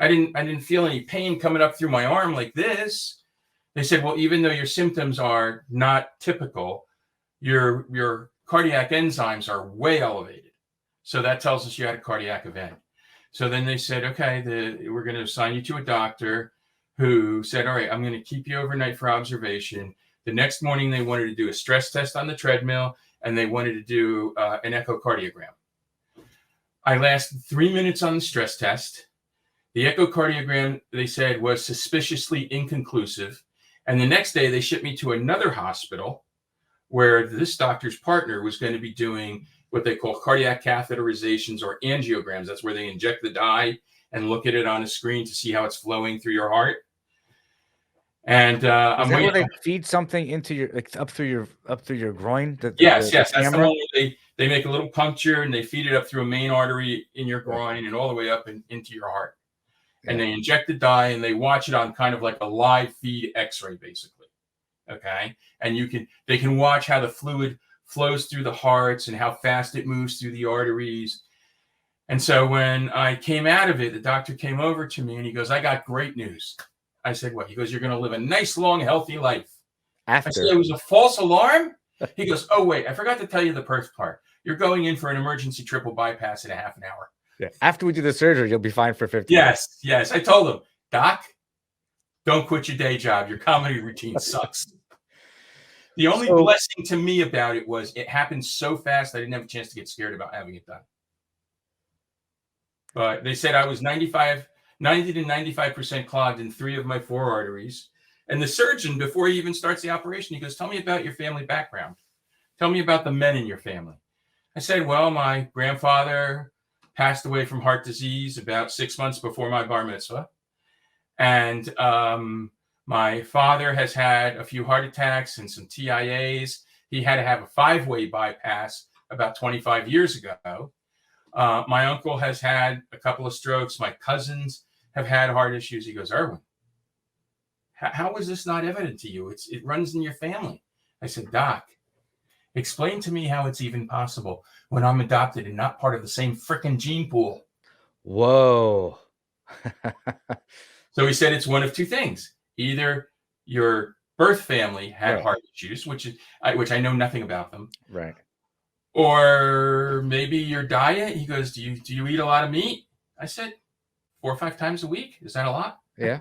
I didn't feel any pain coming up through my arm like this. They said, well, even though your symptoms are not typical, your cardiac enzymes are way elevated. So that tells us you had a cardiac event. So then they said, okay, we're going to assign you to a doctor who said, all right, I'm going to keep you overnight for observation. The next morning, they wanted to do a stress test on the treadmill, and they wanted to do an echocardiogram. I lasted 3 minutes on the stress test. The echocardiogram, they said, was suspiciously inconclusive. And the next day, they shipped me to another hospital where this doctor's partner was going to be doing what they call cardiac catheterizations or angiograms. That's where they inject the dye and look at it on a screen to see how it's flowing through your heart. And is that where they feed something into your up through your groin? Yes. That's the one where they make a little puncture and they feed it up through a main artery in your groin and all the way up into your heart. Yeah. And they inject the dye and they watch it on kind of like a live feed X-ray, basically. Okay, and they can watch how the fluid flows through the hearts and how fast it moves through the arteries. And so when I came out of it, the doctor came over to me and he goes, I got great news. I said, what? He goes, you're going to live a nice, long, healthy life. I said, it was a false alarm? He goes, oh, wait, I forgot to tell you the first part. You're going in for an emergency triple bypass in a half an hour. Yeah. After we do the surgery, you'll be fine for 50 minutes. Yes. I told him, Doc, don't quit your day job. Your comedy routine sucks. The only blessing to me about it was it happened so fast I didn't have a chance to get scared about having it done. But they said I was 90 to 95% clogged in 3 of my 4 arteries. And the surgeon, before he even starts the operation, he goes, tell me about your family background. Tell me about the men in your family. I said, well, my grandfather passed away from heart disease about 6 months before my bar mitzvah. And my father has had a few heart attacks and some TIAs. he had to have a 5-way bypass about 25 years ago. My uncle has had a couple of strokes. My cousins have had heart issues. He goes, Irwin, how is this not evident to you? It runs in your family. I said, Doc, explain to me how it's even possible when I'm adopted and not part of the same frickin' gene pool. Whoa. So he said it's one of two things. Either your birth family had heart issues, which I know nothing about them. Right. Or maybe your diet. He goes, do you eat a lot of meat? I said, 4 or 5 times a week. Is that a lot? Yeah.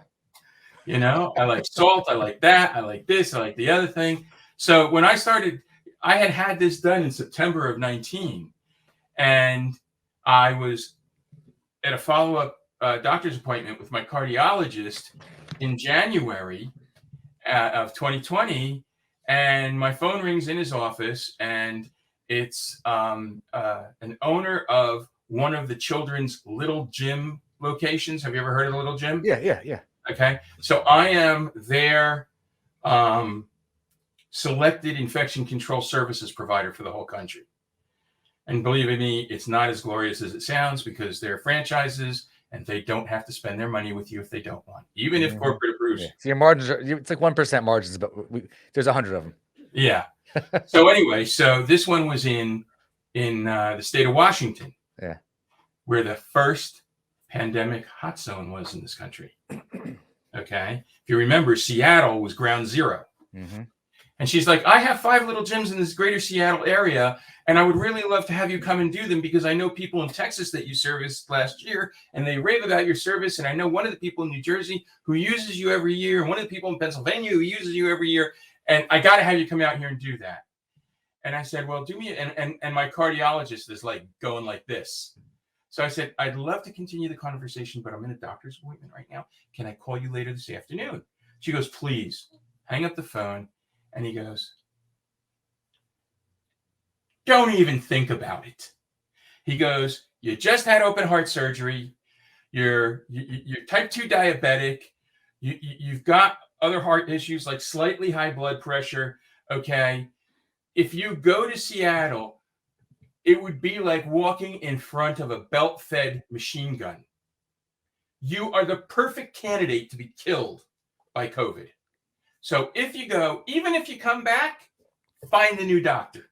You know, I like salt. I like that. I like this. I like the other thing. So when I started, I had this done in September of 19, and I was at a follow-up doctor's appointment with my cardiologist in January of 2020, and my phone rings in his office, and it's an owner of one of the children's Little Gym locations. Have you ever heard of the Little Gym? Yeah. Okay. So I am their selected infection control services provider for the whole country. And believe me, it's not as glorious as it sounds, because they're franchises and they don't have to spend their money with you if they don't want, even if corporate approves. Yeah. So your margins it's like 1% margins, but there's 100 of them. Yeah. So anyway, so this one was in the state of Washington. Yeah. Where the first pandemic hot zone was in this country. Okay. If you remember, Seattle was ground zero. Mm-hmm. And she's like, I have 5 little gyms in this greater Seattle area, and I would really love to have you come and do them, because I know people in Texas that you serviced last year, and they rave about your service. And I know one of the people in New Jersey who uses you every year, and one of the people in Pennsylvania who uses you every year. And I got to have you come out here and do that. And I said, well, do me. And my cardiologist is like going like this. So I said, I'd love to continue the conversation, but I'm in a doctor's appointment right now. Can I call you later this afternoon? She goes, please. Hang up the phone. And he goes, don't even think about it. He goes, you just had open heart surgery. You're type 2 diabetic. You've got other heart issues like slightly high blood pressure. Okay. If you go to Seattle, it would be like walking in front of a belt-fed machine gun. You are the perfect candidate to be killed by COVID. So if you go, even if you come back, find a new doctor.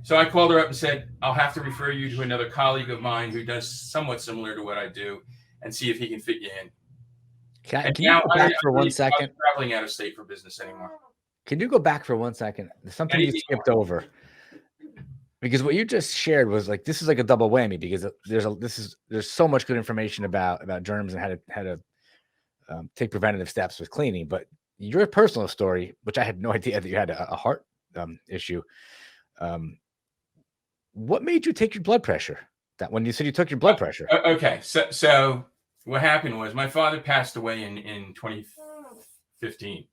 So I called her up and said, I'll have to refer you to another colleague of mine who does somewhat similar to what I do, and see if he can fit you in. Can you go back for 1 second? I'm not traveling out of state for business anymore. Can you go back for 1 second? There's something you skipped over. Because what you just shared was like, this is like a double whammy, because there's so much good information about germs and how to take preventative steps with cleaning. But your personal story, which I had no idea that you had a heart issue. What made you take your blood pressure? That when you said you took your blood pressure? Okay, so what happened was my father passed away in 2015,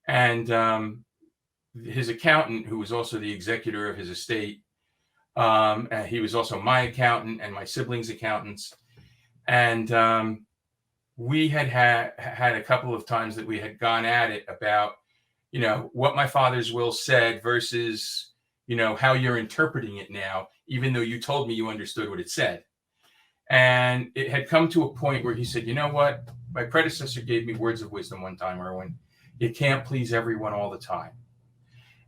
and his accountant, who was also the executor of his estate, and he was also my accountant and my siblings' accountants, and we had a couple of times that we had gone at it about, what my father's will said versus, how you're interpreting it now, even though you told me you understood what it said. And it had come to a point where he said, you know what? My predecessor gave me words of wisdom one time, Irwin. You can't please everyone all the time.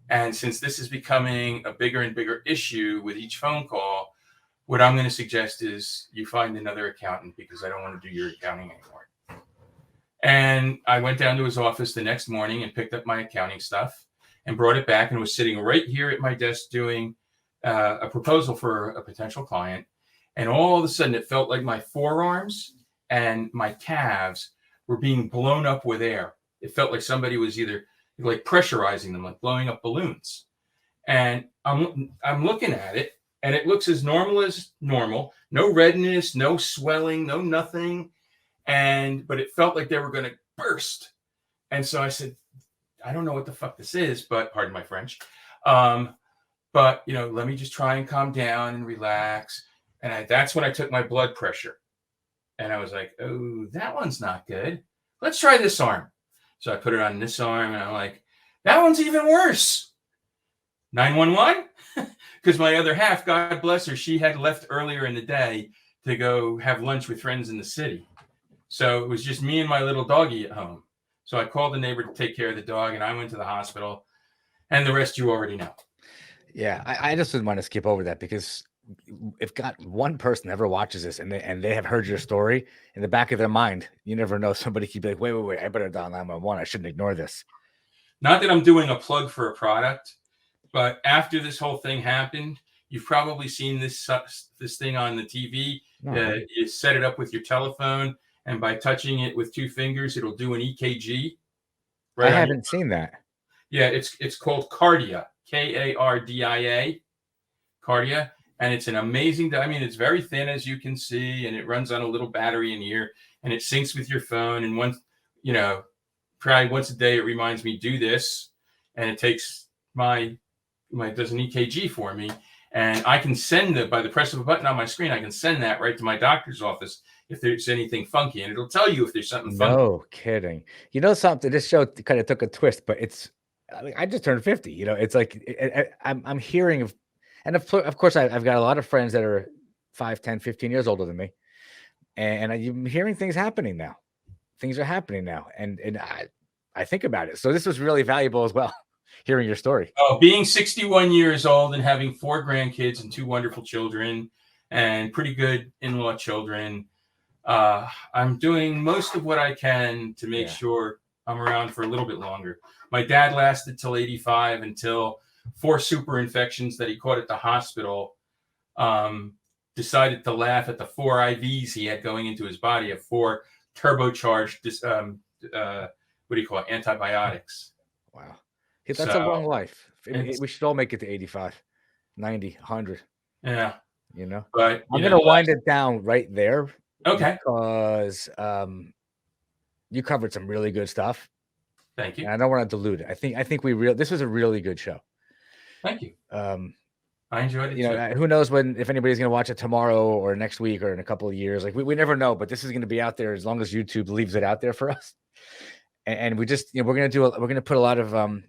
And since this is becoming a bigger and bigger issue with each phone call, what I'm going to suggest is you find another accountant, because I don't want to do your accounting anymore. And I went down to his office the next morning and picked up my accounting stuff and brought it back, and was sitting right here at my desk doing a proposal for a potential client. And all of a sudden it felt like my forearms and my calves were being blown up with air. It felt like somebody was either like pressurizing them, like blowing up balloons. And I'm looking at it, and it looks as normal, no redness, no swelling, no nothing. But it felt like they were going to burst. And so I said, I don't know what the fuck this is, but pardon my French. But let me just try and calm down and relax. And that's when I took my blood pressure. And I was like, oh, that one's not good. Let's try this arm. So I put it on this arm, and I'm like, That one's even worse. 911? Because my other half, God bless her, she had left earlier in the day to go have lunch with friends in the city. So it was just me and my little doggie at home. So I called the neighbor to take care of the dog, and I went to the hospital. And the rest you already know. Yeah, I just didn't want to skip over that, because if one person ever watches this and they have heard your story, in the back of their mind, you never know, somebody could be like, wait, I better dial 911. I shouldn't ignore this. Not that I'm doing a plug for a product, but after this whole thing happened, you've probably seen this thing on the TV. No. You set it up with your telephone, and by touching it with 2 fingers, it'll do an EKG. Right? I haven't seen that. Yeah, it's called Cardia, Kardia, Cardia, and it's an amazing. I mean, it's very thin, as you can see, and it runs on a little battery in here, and it syncs with your phone. And once, probably once a day, it reminds me, do this, and it takes does an EKG for me, and I can send it by the press of a button on my screen. I can send that right to my doctor's office if there's anything funky, and it'll tell you if there's something funky. No kidding. You know something? This show kind of took a twist, but I just turned 50. It's like I'm hearing of, and of course I've got a lot of friends that are 5, 10, 15 years older than me, and I'm hearing things happening now. Things are happening now, and I think about it. So this was really valuable as well, hearing your story. Oh, being 61 years old and having 4 grandkids and 2 wonderful children and pretty good in-law children, I'm doing most of what I can to make sure I'm around for a little bit longer. My dad lasted till 85, until 4 super infections that he caught at the hospital decided to laugh at the 4 IVs he had going into his body of 4 turbocharged, antibiotics. Wow. That's a long life. We should all make it to 85, 90, 100. Yeah. But I'm going to wind it down right there. Okay. Because you covered some really good stuff. Thank you. And I don't want to dilute it. I think this was a really good show. Thank you. I enjoyed it too. Who knows if anybody's going to watch it tomorrow or next week or in a couple of years. Like we never know, but this is going to be out there as long as YouTube leaves it out there for us. And we just, we're going to put a lot of,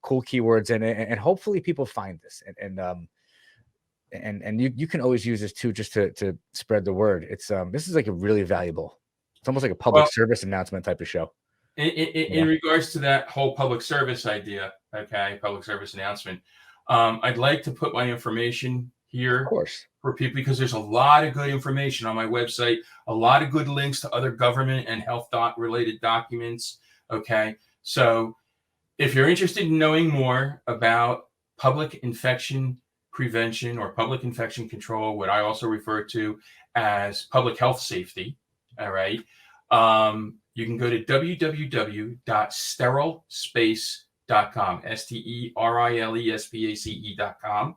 cool keywords in it, and hopefully people find this, and you can always use this too, just to spread the word. This is like a really valuable, it's almost like a public service announcement type of show. In regards to that whole public service idea, public service announcement, I'd like to put my information here, of course, for people, because there's a lot of good information on my website, a lot of good links to other government and health related documents. So if you're interested in knowing more about public infection prevention or public infection control, what I also refer to as public health safety, you can go to www.sterilespace.com, STERILESPACE.com.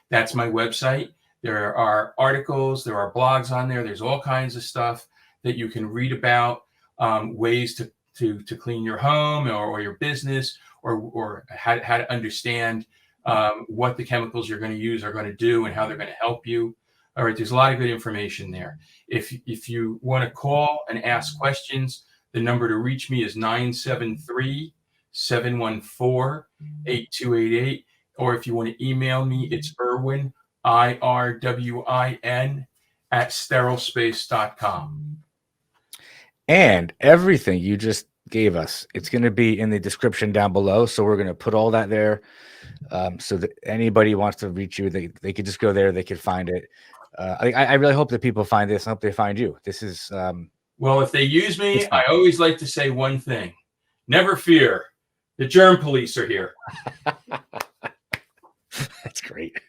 That's my website. There are articles, there are blogs on there. There's all kinds of stuff that you can read about, ways to clean your home or your business, or how to understand what the chemicals you're going to use are going to do and how they're going to help you. All right, there's a lot of good information there. If you want to call and ask questions, the number to reach me is 973-714-8288. Or if you want to email me, it's Irwin, IRWIN, @sterilespace.com. And everything you just gave us, it's going to be in the description down below. So we're going to put all that there, so that anybody wants to reach you, they could just go there. They could find it. I really hope that people find this. I hope they find you. This is well, if they use me, I always like to say one thing: never fear, the germ police are here. That's great.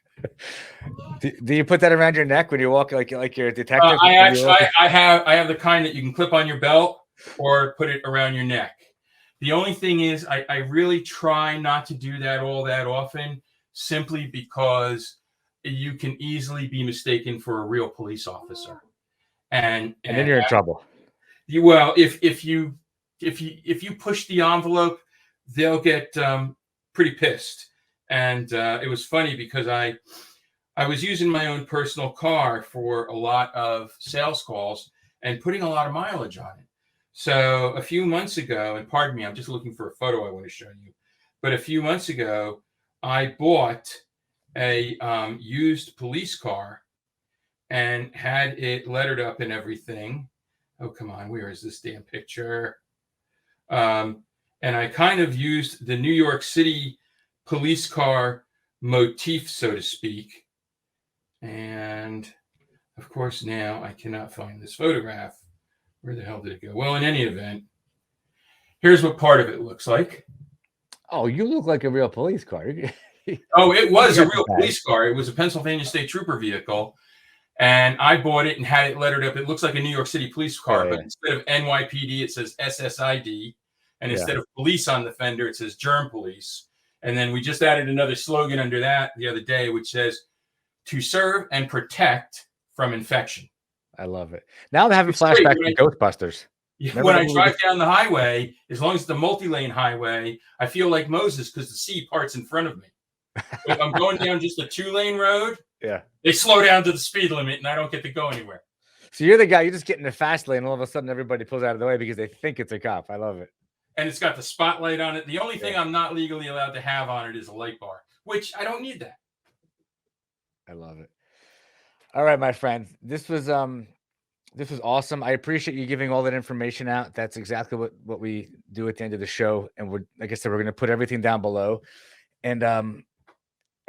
Do you put that around your neck when you walk, like you're a detective? I have the kind that you can clip on your belt or put it around your neck. The only thing is, I really try not to do that all that often, simply because you can easily be mistaken for a real police officer, and then you're in trouble. Well, if you push the envelope, they'll get pretty pissed. And it was funny because I was using my own personal car for a lot of sales calls and putting a lot of mileage on it. So a few months ago, and pardon me, I'm just looking for a photo I want to show you. but a few months ago, I bought a used police car and had it lettered up and everything. Oh, come on. Where is this damn picture? And I kind of used the New York City police car motif, so to speak. And of course, now I cannot find this photograph. Where the hell did it go? Well, in any event, here's what part of it looks like. Oh, you look like a real police car. Oh, it was a real police car. It was a Pennsylvania State Trooper vehicle. And I bought it and had it lettered up. It looks like a New York City police car, but instead of NYPD, it says SSID. And instead of police on the fender, it says Germ Police. And then we just added another slogan under that the other day, which says, to serve and protect from infection. I love it. Now I'm having flashbacks to Ghostbusters. When I drive down the highway, as long as it's a multi-lane highway, I feel like Moses because the sea parts in front of me. If I'm going down just a 2-lane road, they slow down to the speed limit and I don't get to go anywhere. So you're the guy, you just get in the fast lane and all of a sudden everybody pulls out of the way because they think it's a cop. I love it. And it's got the spotlight on it. The only thing I'm not legally allowed to have on it is a light bar, which I don't need that. I love it. All right, my friend. This was awesome. I appreciate you giving all that information out. That's exactly what we do at the end of the show. And we're, like I said, we're going to put everything down below. And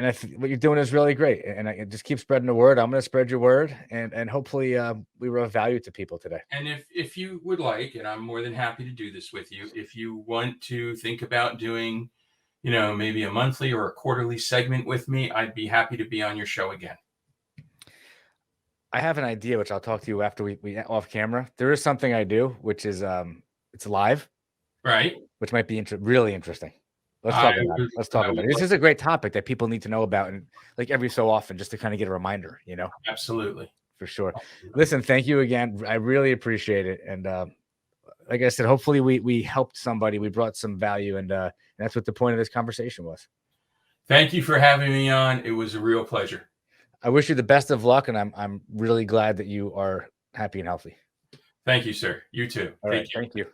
I think what you're doing is really great. And I just keep spreading the word. I'm going to spread your word, and hopefully we were of value to people today. And if you would like, and I'm more than happy to do this with you, if you want to think about doing, maybe a monthly or a quarterly segment with me, I'd be happy to be on your show again. I have an idea, which I'll talk to you after we off camera. There is something I do, which is it's live, right? Which might be really interesting. Let's talk about it. Let's talk about it. This is a great topic that people need to know about, and like every so often, just to kind of get a reminder, Absolutely. For sure. Listen, thank you again. I really appreciate it. And like I said, hopefully we helped somebody. We brought some value, and that's what the point of this conversation was. Thank you for having me on. It was a real pleasure. I wish you the best of luck, and I'm really glad that you are happy and healthy. Thank you, sir. You too. All right. Thank you.